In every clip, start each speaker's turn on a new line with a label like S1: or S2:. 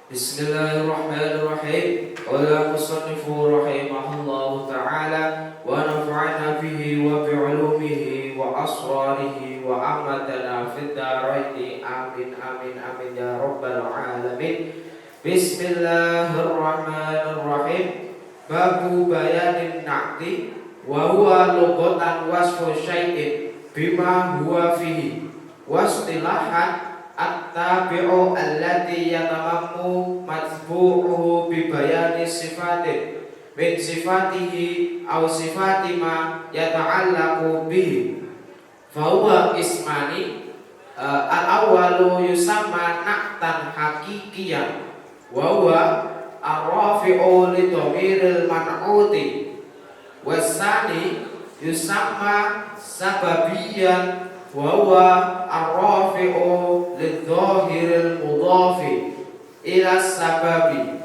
S1: Bismillahirrahmanirrahim. Qala musannifu rahimahullahu ta'ala wa nafa'ana bihi wa bi'ulumihi wa asrarihi wa amadana fid dharaini amin amin amin ya rabbal alamin. Bismillahirrahmanirrahim. Babu bayanin na'ti wa huwa lughatan wasfu syai'in bima huwa fihi wastilahan at-tabi'u alladhi yatamammu matbu'uhu bi bayani sifatin min sifatihi aw sifati ma yata'allaqu bihi fahuwa ismani al-awwalu yusamma na'tan haqiqiyan wa huwa ar-rafi'u li dhamiril man'uti was-sani yusamma sababiyan wa huwa ar-rafi'u lidh-dhahiril mudhafi ila sababi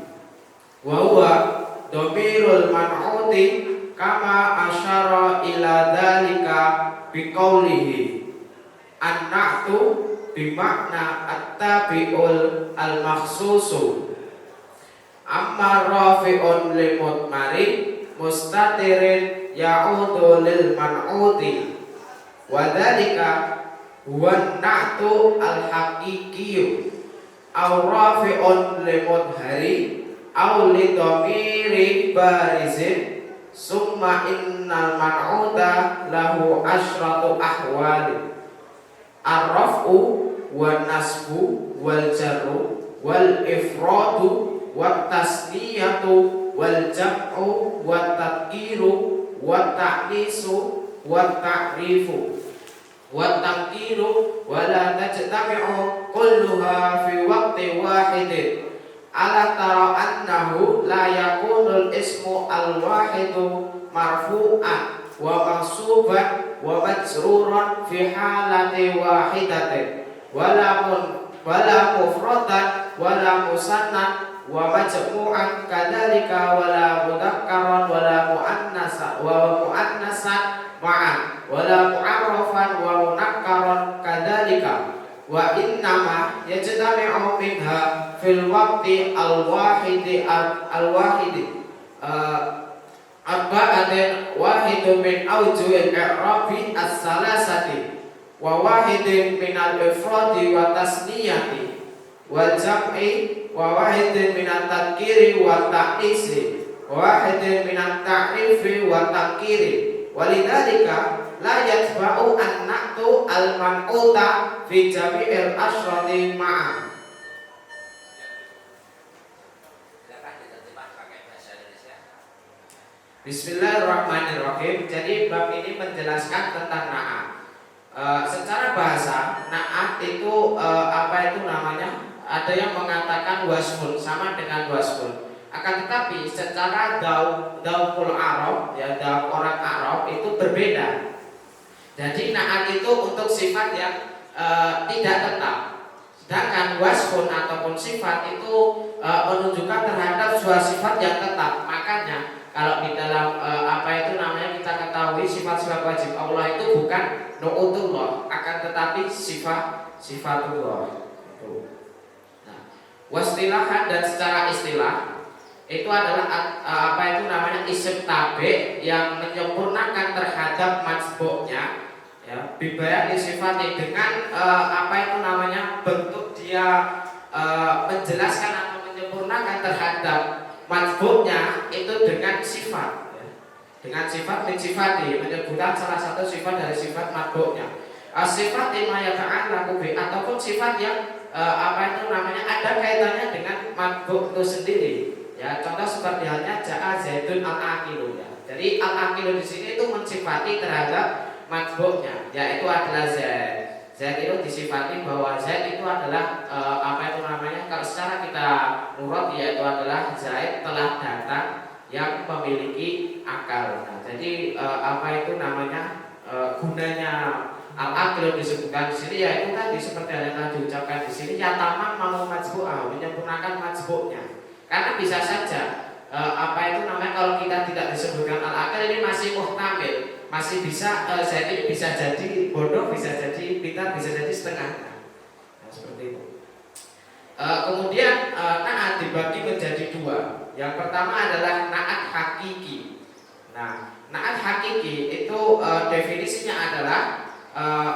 S1: wa huwa dhamirul man'uti kama asyara ila dzalika biqaulihi an-na'tu bimakna at-tabi'ul al-makhsusu amma rafi'un limudmari mustatirin ya'udu lil man'uti wa dzalika huwa na'tu al-haqiqiyyu aw rafi'un limudhari aw li dhamiri barizin summa innal man'uta lahu asyratu ahwali ar-raf'u wan nasbu wal jarru wal ifradu wat tasniyatu wal jam'u wat tadkiru wat ta'nisu wat ta'rifu wa tankiru wa la tajtami'u kulluha fi waqti wahidin ala tara annahu la yakunul ismu al-wahidu marfu'an wa mansuban wa majruran fi halati wahidatin wala mufradan wala musannan wa majmu'an kadzalika wala mudhakkaran wala muannasan ma'an wala mu'arrafan wa munakkaran kadzalika wa innama yajtami'u minha fil waqti al-wahidi arba'atin wahidun min awjuhil i'rabi as-salasati wa wahidin min al-ifradi wa tasniyati wal jam'i wa wahidin min at-tadhkiri wa ta'nisi wa wahidin min at-ta'rifi wa tankiri walidhalika la yatba'u an-na'tu al-man'uta fi jami'il asyrati ma'a. Bismillahirrahmanirrahim. Jadi bab ini menjelaskan tentang na'at. Secara bahasa na'at itu apa itu namanya? Ada yang mengatakan wasfun sama dengan wasfun. Akan tetapi secara daukul Arab ya dauk orang Arab itu berbeda. Jadi na'at itu untuk sifat yang tidak tetap. Sedangkan wasfun ataupun sifat itu menunjukkan terhadap suatu sifat yang tetap. Makanya kalau di dalam apa itu namanya kita ketahui sifat-sifat wajib Allah itu bukan nu'utullah, akan tetapi sifatullah. Nah, wastilahan dan secara istilah itu adalah apa itu namanya isim tabe yang menyempurnakan terhadap majbuknya ya bibayani sifatnya dengan apa itu namanya bentuk dia menjelaskan atau menyempurnakan terhadap majbuknya itu dengan sifat ya. Dengan sifat min sifati menyebutkan salah satu sifat dari sifat majbuknya sifat imayata'an lakubi ataupun sifat yang apa itu namanya ada kaitannya dengan majbuk itu sendiri. Ya, contoh seperti halnya ja'a zaidun al-aqilu ya. Jadi al-aqilu di sini itu mensifati terhadap majbuknya, yaitu adalah Zaid. Zaid itu disifati bahwa Zaid itu adalah apa itu namanya? Kalau secara kita nurut yaitu adalah Zaid telah datang yang memiliki akal. Nah, jadi apa itu namanya? Gunanya al-aqilu disebutkan di sini yaitu tadi seperti yang telah diucapkan di sini ya tamam mau majbu'ah, menyempurnakan majbuknya. Karena bisa saja apa itu namanya kalau kita tidak disebutkan al-akal ini masih muhtamil, masih bisa jadi bisa jadi bodoh, bisa jadi pintar, bisa jadi setengah. Nah, seperti itu. Kemudian naat dibagi menjadi dua. Yang pertama adalah naat hakiki. Nah, naat hakiki itu definisinya adalah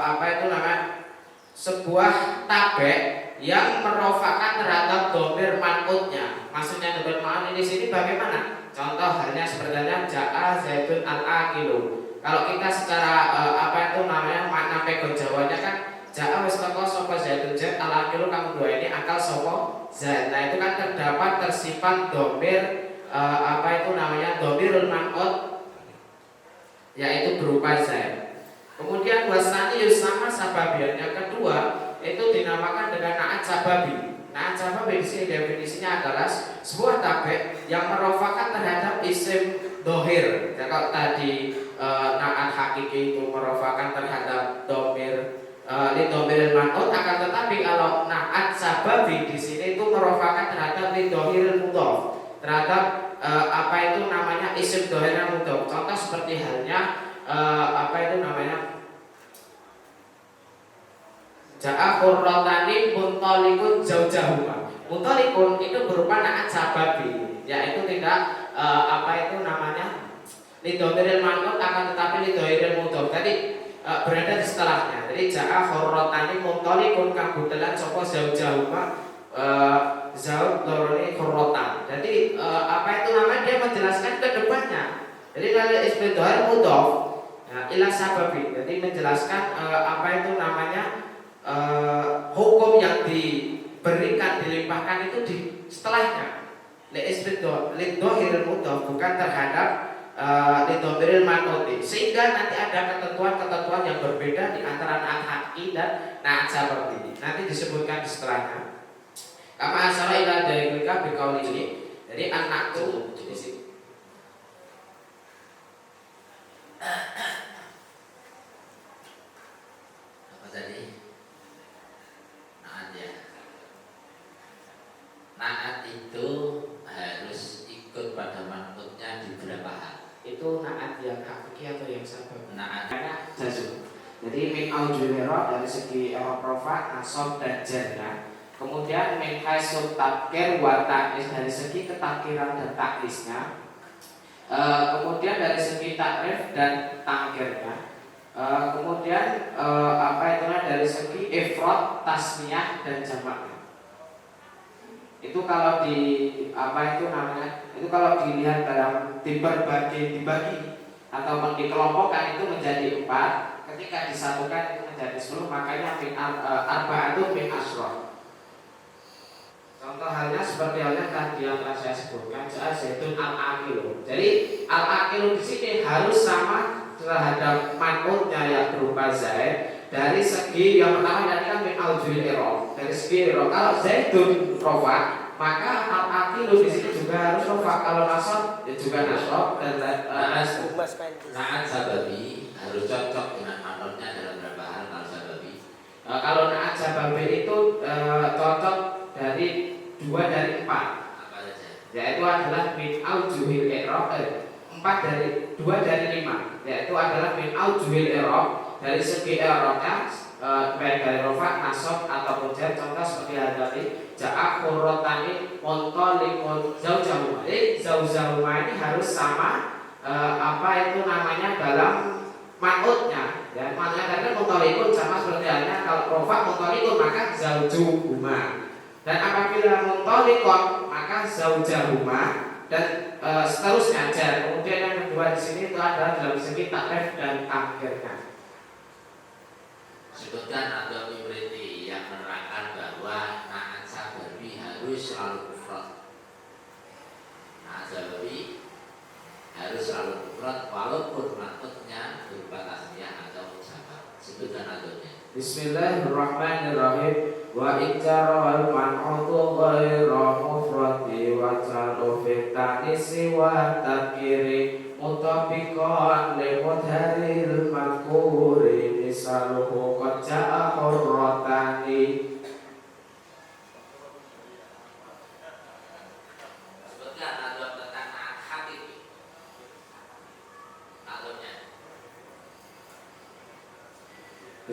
S1: apa itu namanya, sebuah tabek yang merofakan terhadap domir man'utnya. Maksudnya domir man'ut di sini bagaimana? Contoh halnya sepertinya ja'a zaitun al-akilu. Kalau kita secara apa itu namanya makna pego Jawanya kan ja'a wis teko sapa zaitun zait al-akilu kamu dua ini akal sapa zait. Nah itu kan terdapat tersimpan domir apa itu namanya domirul man'ut, yaitu berupa zait. Kemudian wasani yusama sababian. Yang kedua itu dinamakan dengan naat sababi. Naat sababi di sini definisinya adalah sebuah tabek yang merofakan terhadap isim dohir. Ya, kalau tadi naat hakiki itu merofakan terhadap domir lidomir man'ut, akan tetapi kalau naat sababi di sini itu merofakan terhadap lidomir mudhof, terhadap apa itu namanya isim dohir yang mudhof. Contoh seperti halnya apa itu namanya ja'a khurratani muntalikun jauh-jauhuma. Muntalikun itu berupa naat sababi, yaitu tidak apa itu namanya lidomiril man'ut, akan tetapi lidomiril mudhof tadi berada di setelahnya. Jadi ja'a khurratani muntalikun kang budelan sapa jauh-jauhuma zauj lorone khurratan. Jadi apa itu namanya, dia menjelaskan ke depannya. Jadi kalau ismi dohir mudhof ila sababi, jadi menjelaskan apa itu namanya hukum yang diberikan dilimpahkan itu di setelahnya. Lidohiril mudhof bukan terhadap lidohiril man'ut, sehingga nanti ada ketentuan-ketentuan yang berbeda di antara naat hakiki dan naat sababi. Nanti disebutkan di setelahnya. Kama asara ila dalika biqauli ini. Jadi anak itu di sini.
S2: Apa tadi? Naat ya. Naat itu harus ikut pada man'utnya di beberapa hal.
S1: Itu naat yang hakiki atau yang sababi?
S2: Naat
S1: jazm. Jadi min aujulero dari segi rofa, nasab dan jarnya. Kemudian min haisut takir wa ta'is dari segi ketakiran dan takisnya. Kemudian dari segi takrif dan tangkirnya. Kemudian apa itu dari segi ifrad, tasniyah dan jamaknya. Itu kalau di apa itu namanya? Itu kalau dilihat dalam dibagi ataupun dikelompokkan itu menjadi 4. Ketika disatukan itu menjadi 10. Makanya min arba'atun min asyrah. Contoh halnya seperti halnya tadi yang telah saya sebutkan, zaitun al-akilu. Jadi al-akilu di sini harus sama terhadap man'utnya yang berupa zait. Dari segi yang pertama tadi kan min aujul i'rab. Dari segi i'rab, kalau zaitun rofa, maka al-akilu di sini juga harus rofa. Kalau nasab ya juga nasab dan
S2: naat sababi harus cocok dengan man'utnya dalam beberapa hal. Kalau sababi,
S1: kalau naat sababi itu cocok dari 2 dari 4.
S2: apa saja?
S1: Yaitu adalah min aujuhil i'rab 2 dari 5, yaitu adalah min aujuhil i'rab dari segi i'rabnya baik dari rofa, nasab ataupun jar. Contoh seperti hal tadi ja'a khurratani muntalikun zaujahu. Jadi zaujahu ini harus sama apa itu namanya dalam man'utnya. Ya, maknanya karena muntalikun sama seperti halnya kalau rofa muntalikun maka zaujuhuma. Dan apabila muntalikon maka zaujahuma dan seterusnya jar. Kemudian yang kedua di sini itu adalah dalam segi takrif dan tangkirnya.
S2: Sebutkan atau ibriti yang menerangkan bahwa naat sababi harus selalu kufrat. Naat sababi harus selalu kufrat walaupun man'utnya berupa tasniyah atau musabab. Sebutkan adanya.
S1: Bismillahirrahmanirrahim. Wa ikara wal man'utu ghairu mufradi wa jalu fi tanisi wa takiri mutabiqan li mudharil makuri misaluhu qad ja'a hurratani.
S2: Sebutkan adab tentang naat hakiki. Adabnya.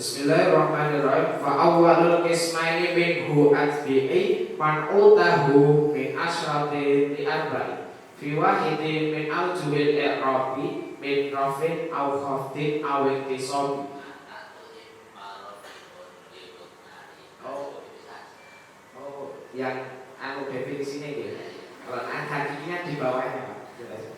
S1: Bismillahirrahmanirrahim. Fa awwalul qismaini minhu atbi'i man utahu min asyrati li arba'i fi wahidin min aujuhil i'rabi min rafin aw khafdin aw iktisabi. Oh, yang definisinya gitu. Kalau hakikinya di bawahnya Pak.